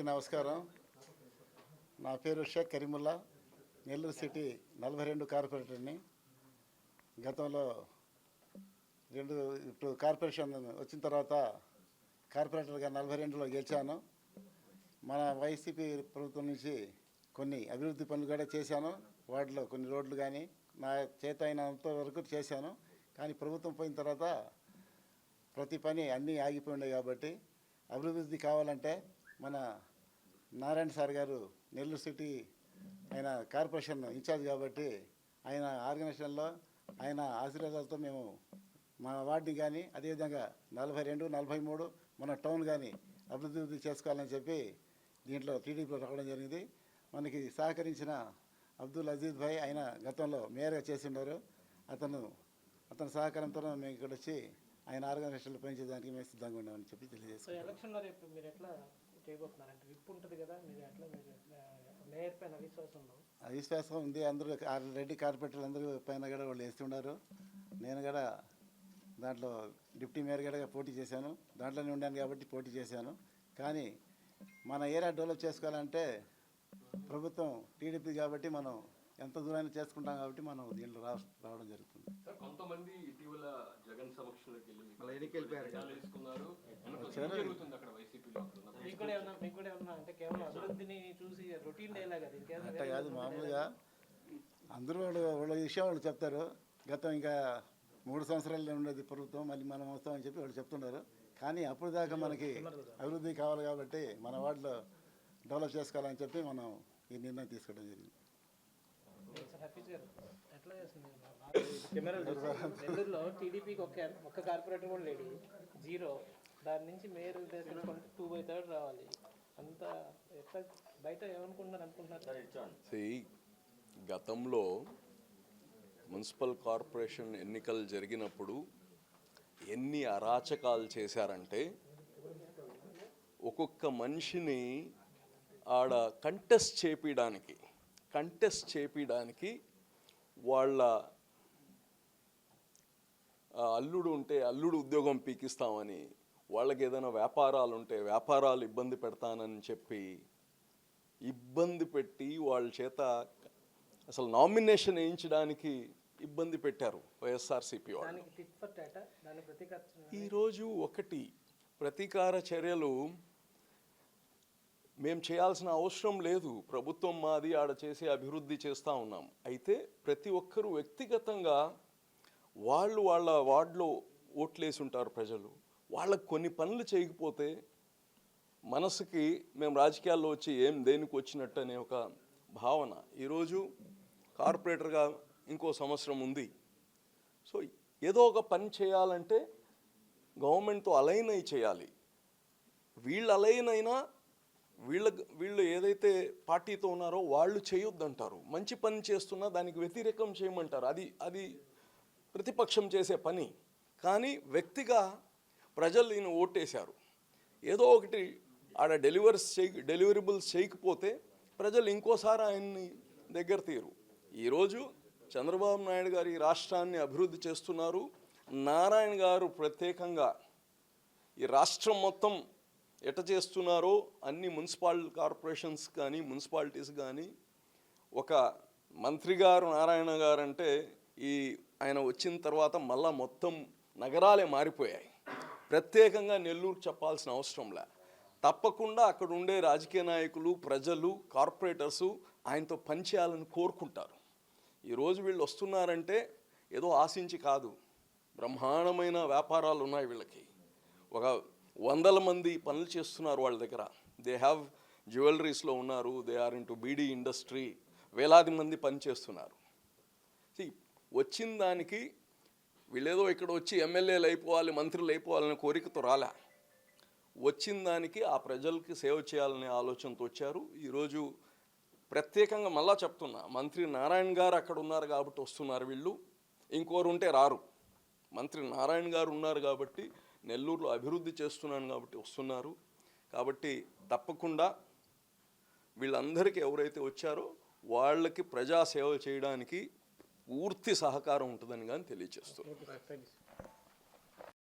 అందరికీ నమస్కారం. నా పేరు షేక్ కరీముల్లా, నెల్లూరు సిటీ 42 కార్పొరేటర్ని. గతంలో ఇప్పుడు కార్పొరేషన్ వచ్చిన తర్వాత కార్పొరేటర్గా 42లో గెలిచాను. మన వైసీపీ ప్రభుత్వం నుంచి కొన్ని అభివృద్ధి పనులు కూడా చేశాను. వాటిలో కొన్ని రోడ్లు కానీ నా చేత అయినంత వరకు చేశాను. కానీ ప్రభుత్వం పోయిన తర్వాత ప్రతి పని అన్నీ ఆగిపోయినాయి. కాబట్టి అభివృద్ధి కావాలంటే మన నారాయణ సార్ గారు నెల్లూరు సిటీ ఆయన కార్పొరేషన్ ఇన్ఛార్జ్ కాబట్టి ఆయన ఆర్గనైజేషన్లో ఆయన ఆశీర్వాదాలతో మేము మా వార్డుని కానీ అదేవిధంగా 42, 43 మన టౌన్ కానీ అభివృద్ధి చేసుకోవాలని చెప్పి దీంట్లో టీడీపీలో రావడం జరిగింది. మనకి సహకరించిన అబ్దుల్ అజీజ్ భాయ్ ఆయన గతంలో మేయర్గా చేసి ఉన్నారు. అతని సహకారంతో మేము ఇక్కడ వచ్చి ఆయన ఆర్గనైజేషన్లో పనిచేయడానికి మేము సిద్ధంగా ఉన్నామని చెప్పి తెలియజేస్తాం. ఎలక్షన్లో రేపు మీరు ఎట్లా చేయబోతున్నారంటే రిప్ ఉంటుంది కదా, మీరు ఎట్లా మేయర్ పైన అవిశ్వాసం ఉంది. అందరూ రెడ్డి కార్పొరేటర్లు అందరూ పైన కూడా వాళ్ళు వేస్తున్నారు. నేను కూడా దాంట్లో డిప్యూటీ మేయర్ కూడా పోటీ చేశాను. దాంట్లోనే ఉండాను కాబట్టి పోటీ చేశాను. కానీ మన ఏరియా డెవలప్ చేసుకోవాలంటే ప్రభుత్వం టీడీపీ కాబట్టి మనం ఎంత దూరాన్ని చేసుకుంటాం కాబట్టి మనం దీంట్లో రావడం జరుగుతుంది. కొంతమంది ఇటీవల జగన్ సమక్షంలోకి అట్లా కాదు, మామూలుగా అందరూ వాళ్ళ విషయం వాళ్ళు చెప్తారు. గతం ఇంకా 3 సంవత్సరాలు ఉండేది ప్రభుత్వం, మళ్ళీ మనం వస్తామని చెప్పి వాళ్ళు చెప్తున్నారు. కానీ అప్పుడు దాకా మనకి అభివృద్ధి కావాలి కాబట్టి మన వార్డులో డెవలప్ చేసుకోవాలని చెప్పి మనం ఈ నిర్ణయం తీసుకోవడం జరిగింది. నెల్లూరులో టీడీపీకి ఒక్క కార్పొరేటర్ కూడా లేడు, 0. దాని నుంచి మేయర్ 2/3 రావాలి. అంతా ఎట్లా బయట ఏమనుకుంటున్నారు? గతంలో మున్సిపల్ కార్పొరేషన్ ఎన్నికలు జరిగినప్పుడు ఎన్ని అరాచకాలు చేశారంటే ఒక్కొక్క మనిషిని ఆడ కంటెస్ట్ చేపించడానికి వాళ్ళ అల్లుడు ఉంటే అల్లుడు ఉద్యోగం పీకిస్తామని, వాళ్ళకి ఏదైనా వ్యాపారాలు ఉంటే వ్యాపారాలు ఇబ్బంది పెడతానని చెప్పి ఇబ్బంది పెట్టి వాళ్ళ చేత అసలు నామినేషన్ వేయించడానికి ఇబ్బంది పెట్టారు వైఎస్ఆర్సీపీ వాళ్ళు. ఈరోజు ఒకటి ప్రతీకార చర్యలు మేము చేయాల్సిన అవసరం లేదు. ప్రభుత్వం మాది, ఆడ చేసి అభివృద్ధి చేస్తూ ఉన్నాం. అయితే ప్రతి ఒక్కరూ వ్యక్తిగతంగా వాళ్ళ వార్డులో ఓట్లేసి ఉంటారు ప్రజలు. వాళ్ళకు కొన్ని పనులు చేయకపోతే మనసుకి మేము రాజకీయాల్లో వచ్చి దేనికి వచ్చినట్టు అనే ఒక భావన. ఈరోజు కార్పొరేటర్గా ఇంకో సంవత్సరం ఉంది. సో ఏదో ఒక పని చేయాలంటే గవర్నమెంట్తో అలైన్ అయి చేయాలి. వీళ్ళు అలైన్ అయినా వీళ్ళు ఏదైతే పార్టీతో ఉన్నారో వాళ్ళు చేయొద్దంటారు. మంచి పని చేస్తున్నా దానికి వ్యతిరేకం చేయమంటారు. అది ప్రతిపక్షం చేసే పని. కానీ వ్యక్తిగా ప్రజలు ఈయన ఓటేశారు. ఏదో ఒకటి ఆడ డెలివరబుల్స్ చేయకపోతే ప్రజలు ఇంకోసారి ఆయన్ని దగ్గర తీరు. ఈరోజు చంద్రబాబు నాయుడు గారు ఈ రాష్ట్రాన్ని అభివృద్ధి చేస్తున్నారు. నారాయణ గారు ప్రత్యేకంగా ఈ రాష్ట్రం మొత్తం ఎట చేస్తున్నారో అన్ని మున్సిపల్ కార్పొరేషన్స్ కానీ మున్సిపాలిటీస్ కానీ, ఒక మంత్రి గారు నారాయణ గారు అంటే ఆయన వచ్చిన తర్వాత మళ్ళా మొత్తం నగరాలే మారిపోయాయి. ప్రత్యేకంగా నెల్లూరు చెప్పాల్సిన అవసరంలే. తప్పకుండా అక్కడ ఉండే రాజకీయ నాయకులు, ప్రజలు, కార్పొరేటర్సు ఆయనతో పనిచేయాలని కోరుకుంటారు. ఈరోజు వీళ్ళు వస్తున్నారంటే ఏదో ఆశించి కాదు. బ్రహ్మాండమైన వ్యాపారాలు ఉన్నాయి వీళ్ళకి. ఒక 100 మంది పనులు చేస్తున్నారు వాళ్ళ దగ్గర. దే హ్యావ్ జ్యువెలరీస్లో ఉన్నారు, they are into beedi industry. వేలాది మంది పని చేస్తున్నారు. వచ్చిన దానికి వీళ్ళేదో ఇక్కడ వచ్చి ఎమ్మెల్యేలు అయిపోవాలి, మంత్రులు అయిపోవాలనే కోరికతో రాలే. వచ్చిన దానికి ఆ ప్రజలకి సేవ చేయాలనే ఆలోచనతో వచ్చారు. ఈరోజు ప్రత్యేకంగా మళ్ళా చెప్తున్నా, మంత్రి నారాయణ గారు అక్కడ ఉన్నారు కాబట్టి వస్తున్నారు వీళ్ళు. ఇంకోరు ఉంటే రారు. మంత్రి నారాయణ గారు ఉన్నారు కాబట్టి, నెల్లూరులో అభివృద్ధి చేస్తున్నాను కాబట్టి వస్తున్నారు. కాబట్టి తప్పకుండా వీళ్ళందరికీ ఎవరైతే వచ్చారో వాళ్ళకి ప్రజాసేవ చేయడానికి పూర్తి సహకారం ఉంటుందని కానీ తెలియజేస్తున్నాను.